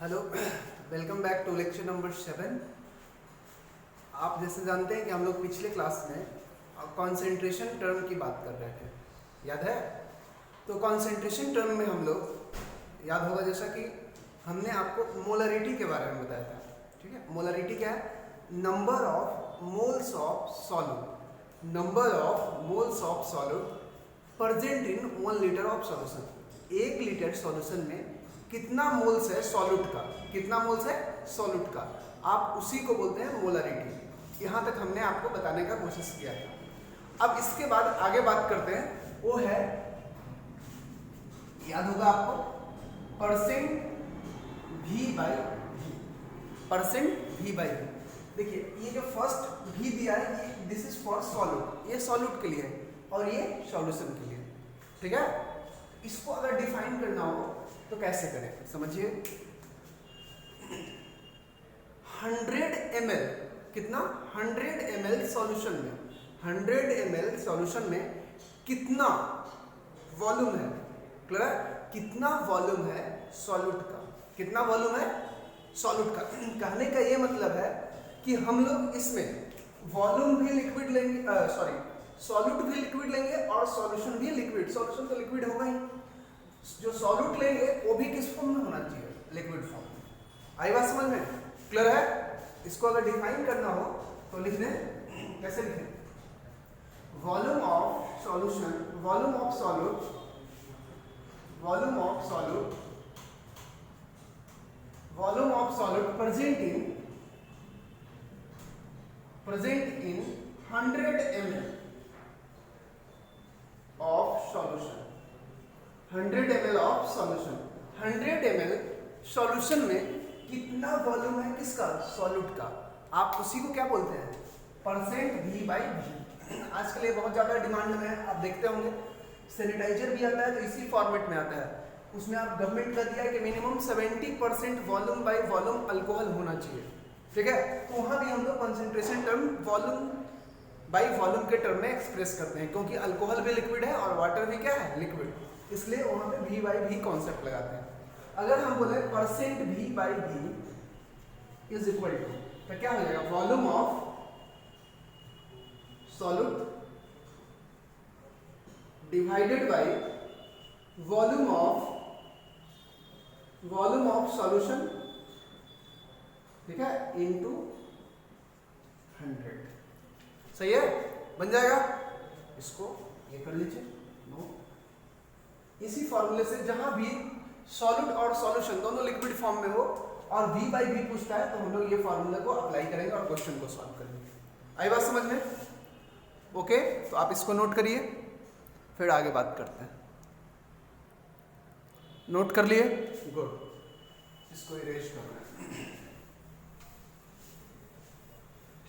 Hello, welcome back to lecture number 7। आप जैसे जानते हैं कि हम लोग पिछले क्लास में कंसंट्रेशन टर्म की बात कर रहे थे, याद है? तो कंसंट्रेशन टर्म में हम लोग याद होगा जैसा कि हमने आपको मोलरिटी के बारे में बताया था। ठीक है, मोलरिटी क्या है? Number of moles of solute, number of moles of solute present in 1 litre of solution. 1 litre solution में कितना मोल्स है सॉल्यूट का, कितना मोल्स है सॉल्यूट का, आप उसी को बोलते हैं मोलरिटी। यहाँ तक हमने आपको बताने का कोशिश किया था। अब इसके बाद आगे बात करते हैं, वो है, याद होगा आपको, percent V by V, percent V by V. देखिए ये जो फर्स्ट वी दिया है, ये दिस इज फॉर सॉल्यूट, ये सॉल्यूट के लिए है और ये सॉल्यूशन के लिए। ठीक है, इसको अगर डिफाइन करना हो तो कैसे करें, समझिए। 100 ml, कितना? 100 ml सॉल्यूशन में, 100 ml सॉल्यूशन में कितना वॉल्यूम है? क्लियर है? कितना वॉल्यूम है सॉल्यूट का, कितना वॉल्यूम है सॉल्यूट का। कहने का ये मतलब है कि हम लोग इसमें वॉल्यूम भी लिक्विड लेंगे, सॉरी सॉल्यूट भी लिक्विड लेंगे और सॉल्यूशन भी लिक्विड, सॉल्यूशन तो लिक्विड होगा ही। जो सॉल्यूट लेंगे वो भी किस फॉर्म में होना चाहिए? लिक्विड फॉर्म में। आई बात समझ में? क्लियर है? इसको अगर डिफाइन करना हो तो लिख दें, कैसे लिखें? Volume of solution, volume of solute, volume of solute, volume of solute present in 100 ml of solution, 100 ml of solution. 100 ml solution में कितना वॉल्यूम है किसका? सॉल्यूट का। आप उसी को क्या बोलते हैं? Percent V by V. आजकल ये बहुत ज़्यादा डिमांड में है, आप देखते होंगे सैनिटाइजर भी आता है तो इसी फॉर्मेट में आता है। उसमें आप गवर्नमेंट का दिया है कि minimum 70% volume by volume alcohol होना चाहिए। ठीक है, तो वहाँ भी हम लोग concentration term volume by volume के टर्म में एक्सप्रेस करते हैं, क्योंकि अल्कोहल भी लिक्विड है और वाटर भी क्या है? लिक्विड, इसलिए वहाँ पे वी बाई वी कॉन्सेप्ट लगाते हैं। अगर हम बोले percent V by V is equal to, तो क्या हो जाएगा? Volume of solute divided by volume of solution, ठीक है, इनटू 100। सही है? बन जाएगा। इसको ये कर लीजिए, नो। इसी फॉर्मूले से जहां भी सॉल्यूट और सॉल्यूशन दोनों लिक्विड फॉर्म में हो और v बाई v पूछता है तो हम लोग ये फॉर्मूला को अप्लाई करेंगे और क्वेश्चन को सॉल्व करेंगे। आई बात समझ में? ओके, तो आप इसको नोट करिए, फिर आगे बात करते हैं। नोट कर लिए? गुड, इसको इरेज करना है।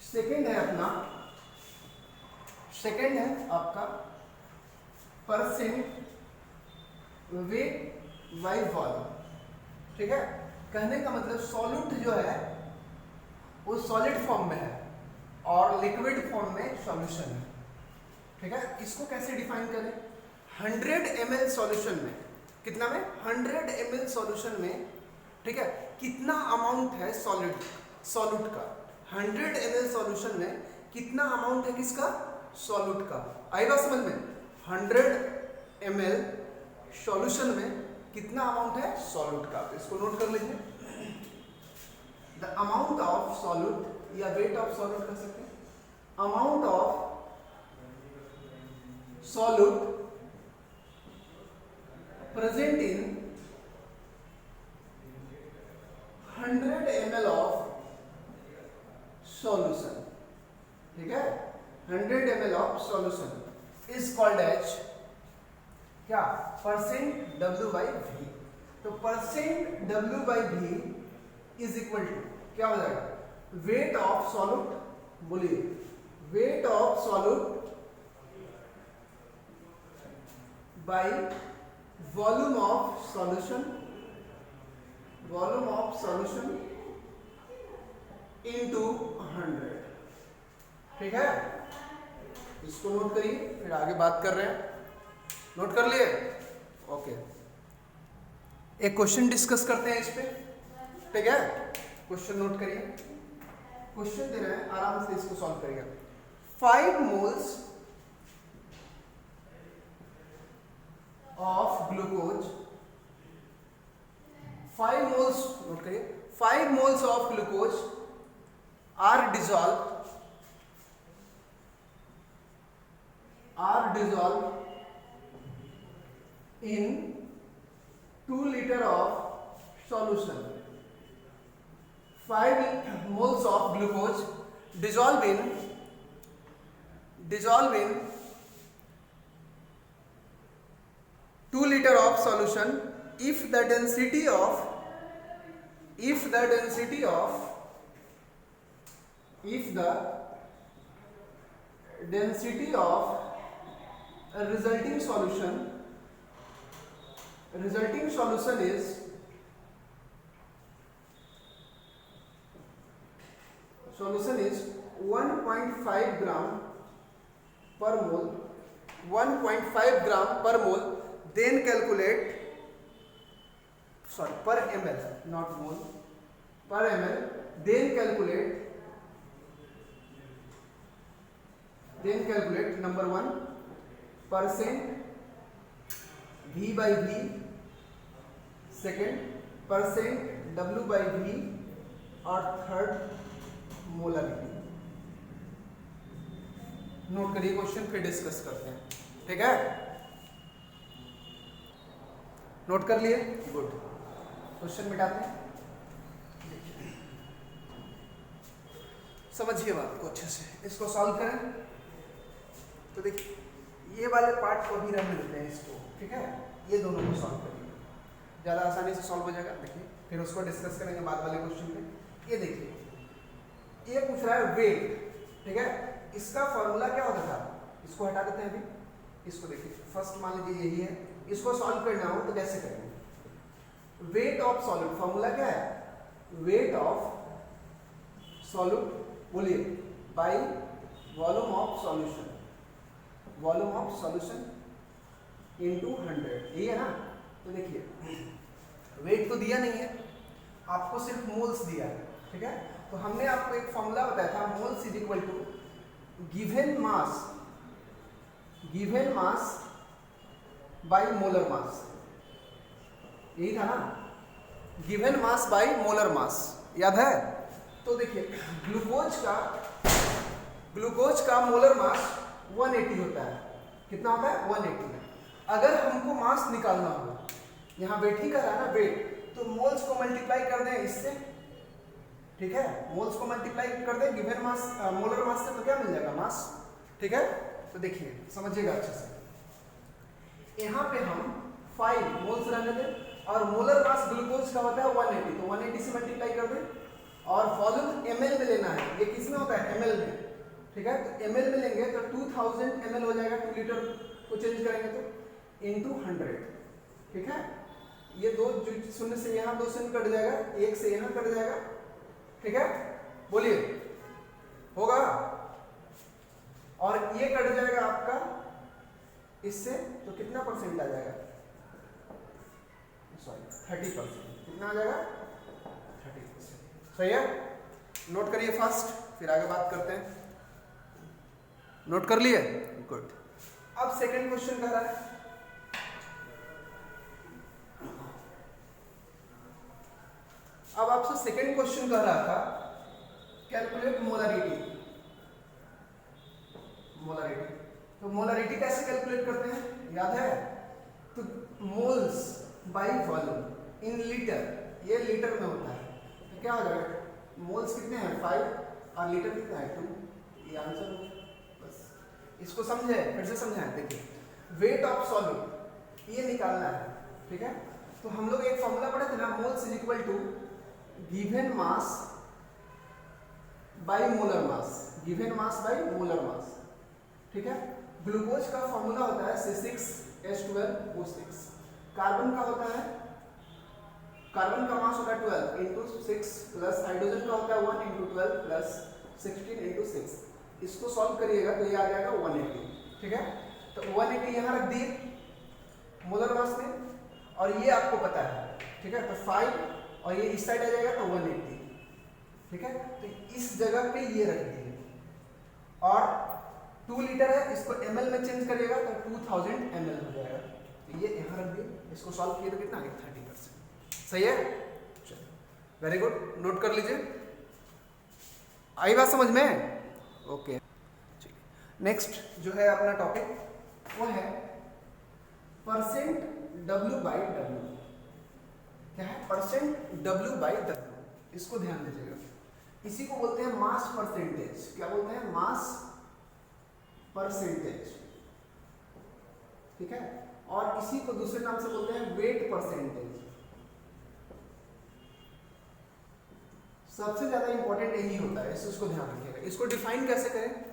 सेकेंड है अपना, सेकेंड है आपका परसेंट वेट बाई वॉल्यूम। ठीक है, कहने का मतलब सॉल्यूट जो है वो सॉलिड फॉर्म में है और लिक्विड फॉर्म में सॉल्यूशन है। ठीक है, इसको कैसे डिफाइन करें? 100 ml सॉल्यूशन में, कितना में? 100 ml सॉल्यूशन में, ठीक है, कितना अमाउंट है सॉल्यूट का? 100 ml सॉल्यूशन में कितना अमाउंट है किसका? सॉल्यूट का। आई बात समझ में? 100 ml सॉल्यूशन में कितना अमाउंट है सॉल्यूट का? इसको नोट कर लीजिए। द अमाउंट ऑफ सॉल्यूट या वेट ऑफ सॉल्यूट कर सकते हैं। Amount of solute present in 100 ml of solution, ठीक है, 100 ml of solution is called as क्या? Percent W by V। तो percent W by V is equal to क्या हो जाएगा? वेट ऑफ सॉल्यूट, बोलिए, weight of solute by volume of solution, volume of solution into 100। ठीक है, इसको note करिए, फिर आगे बात कर रहे हैं। नोट कर लिए? ओके, एक क्वेश्चन डिस्कस करते हैं इस पे। ठीक है, क्वेश्चन नोट करिए, क्वेश्चन दे रहे हैं, आराम से इसको सॉल्व करिएगा। 5 moles of glucose, 5 moles, note करिए, 5 moles of glucose are dissolved in 2 liter of solution. 5 moles of glucose dissolve in 2 liter of solution if the density of a resulting solution is 1.5 gram per mole, 1.5 gram per mole, then calculate, sorry, per ml, not mole, per ml, then calculate number 1 percent V by V, second percent W by V, और third molarity. Note करिए question, फिर discuss करते हैं, ठीक है? Note कर लिए? Good. Question मिटाते हैं, समझिए बात को अच्छे से, इसको सॉल्व करें। तो देखिए ये वाले पार्ट को भी रहने देते हैं इसको, ठीक है? ये दोनों को सॉल्व करिए, ज़्यादा आसानी से सॉल्व हो जाएगा। देखिए फिर उसको डिस्कस करेंगे बाद वाले क्वेश्चन पे। ये देखिए, ये पूछ रहा है वेट, ठीक है? इसका फॉर्मूला क्या होता था, इसको हटा देते हैं अभी। इसको देखिए, फर्स्ट मान लीजिए यही है, इसको सॉल्व करना हो तो कैसे करेंगे? वेट ऑफ सॉल्यूट, फॉर्मूला क्या है? वेट ऑफ सॉल्यूट, बोलिए, by volume of solution, volume of solution into 100, यही है ना? तो देखिए वेट तो दिया नहीं है आपको, सिर्फ मोल्स दिया है, ठीक है? तो हमने आपको एक फॉर्मूला बताया था, moles is equal to given mass by molar mass, यही था ना? Given mass by molar mass, याद है? तो देखिए ग्लूकोज का मोलर मास 180 होता है। कितना होता है? 180। अगर हमको मास निकालना हो, यहाँ वेट ही कर रहा है ना, वेट, तो मोल्स को मल्टीप्लाई कर दें इससे, ठीक है? मोल्स को मल्टीप्लाई कर दें गिवन मास मोलर मास से, तो क्या मिल जाएगा? मास, ठीक है? तो देखिए समझिएगा अच्छे से, यहाँ पे हम 5 मोल्स रहने दें, और मोलर मास ग्लूकोज का होता है 180, तो 180 से मल्टीप्लाई कर दें, और वॉल्यूम ml में लेना है। ये किस में होता है? ml में, ठीक है? तो ml में लेंगे तो 2000 ml हो जाएगा, 2 लीटर को चेंज करेंगे तो इनटू 100, ठीक है? ये दो शून्य से यहाँ 2 शून्य कट जाएगा, 1 से यहाँ कट जाएगा, ठीक है? बोलिए, होगा? और ये कट जाएगा आपका इससे, तो कितना परसेंट आ जाएगा? सॉरी 30%। कितना आ जाएगा? 30%। सही है? नोट करिए फर्स्ट, फिर आगे बात करते हैं। नोट कर लिए? गुड। अब सेकंड क्वेश्चन कर रहा है, अब आपसे सेकंड क्वेश्चन कर रहा था कैलकुलेट मोलारिटी। तो मोलारिटी कैसे कैलकुलेट करते हैं, याद है? तो moles by volume in litre, ये लीटर में होता है, तो क्या हो जाएगा? मोल्स कितने हैं? 5, और लीटर कितना है? 2। ये आंसर हो गया, बस। इसको समझे? फिर से समझाएं। देखिए वेट ऑफ सॉल्यूट ये निकालना है, ठीक है? तो हम लोग एक फॉर्मूला पढ़े थे ना, moles is equal to given mass by molar mass, given mass by molar mass, ठीक है? ग्लूकोज का फॉर्मूला होता है C6H12O6, कार्बन का होता है, कार्बन का मास होता है 12 इंटू 6 प्लस हाइड्रोजन का होता है 1 इंटू 12 प्लस 16 इंटू 6। इसको सॉल्व करिएगा तो ये आ जाएगा 180, ठीक है? तो 180 यहाँ रख दिए मोलर मास में, और ये आपको पता है, ठीक है? तो 5 और ये इस साइड आ जाएगा तो 180, ठीक है। तो इस जगह पे ये रख दिए और 2 लीटर है, इसको ml में चेंज करिएगा तो 2000 ml हो जाएगा। तो ये यहाँ रख दिए, इसको सॉल्व किए तो कितना 30%। सही है, चलो वेरी गुड, नोट कर लीजिए। आई बात समझ में? ओके, चलिए नेक्स्ट जो है अपना टॉपिक वो है परसेंट W बाई W। क्या है? परसेंट W बाई W, इसको ध्यान दीजिएगा। इसी को बोलते हैं मास परसेंटेज। क्या बोलते हैं? मास परसेंटेज, ठीक है। और इसी को दूसरे नाम से बोलते हैं वेट परसेंटेज। सबसे ज्यादा इंपॉर्टेंट यही होता है, इसको ध्यान रखिएगा। इसको डिफाइन कैसे करें?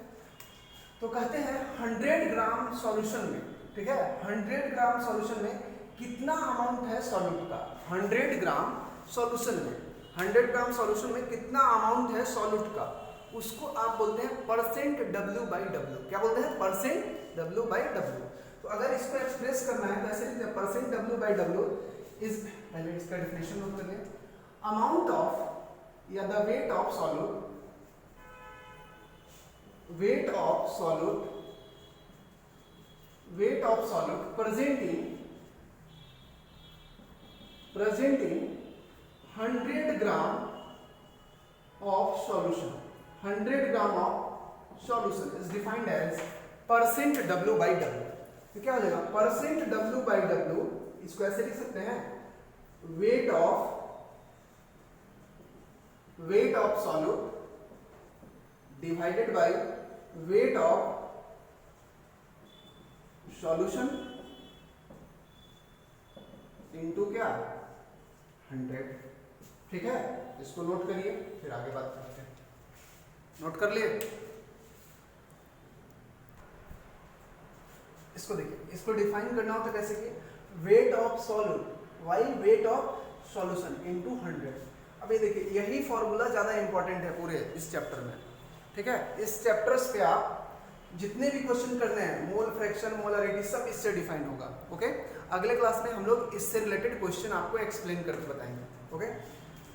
तो कहते हैं 100 ग्राम सॉल्यूशन में, ठीक है, 100 ग्राम सॉल्यूशन में कितना अमाउंट है सॉल्यूट का। 100 ग्राम सॉल्यूशन में, 100 ग्राम सॉल्यूशन में कितना अमाउंट है सॉल्यूट का, उसको आप बोलते हैं परसेंट W बाई W। क्या बोलते हैं? Percent W by W। तो अगर इसको एक्सप्रेस करना है तो ऐसे लिखते हैं percent W by W is, पहले इसका डेफिनेशन नोट कर लें, अमाउंट ऑफ या the wait of solute, wait of solute, wait of solute presenting 100 gram of solution, 100 gram of solution is defined as percent W by W। तो क्या हो जाएगा? Percent W by W, इसको ऐसे लिख सकते हैं wait of solute divided by weight of solution into क्या? 100, ठीक है। इसको नोट करिए, फिर आगे बात करते हैं। नोट कर लिए? इसको देखिए, इसको डिफाइन करना हो तो कैसे कि wait of solute Y weight of solution into 100। अब ये देखिए, यही फॉर्मूला ज्यादा इंपॉर्टेंट है पूरे इस चैप्टर में, ठीक है। इस चैप्टर्स पे आप जितने भी क्वेश्चन करने हैं, मोल फ्रैक्शन, मोलरिटी, सब इससे डिफाइन होगा, ओके। अगले क्लास में हम लोग इससे रिलेटेड क्वेश्चन आपको एक्सप्लेन करके बताएंगे, ओके।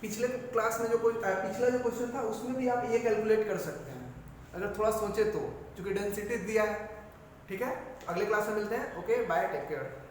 पिछले क्लास में पिछला जो क्वेश्चन था उसमें भी आप ये कैलकुलेट कर सकते हैं अगर थोड़ा सोचे तो, क्योंकि डेंसिटी दिया है, ठीक है। अगले क्लास में मिलते हैं, ओके, बाय, टेक केयर।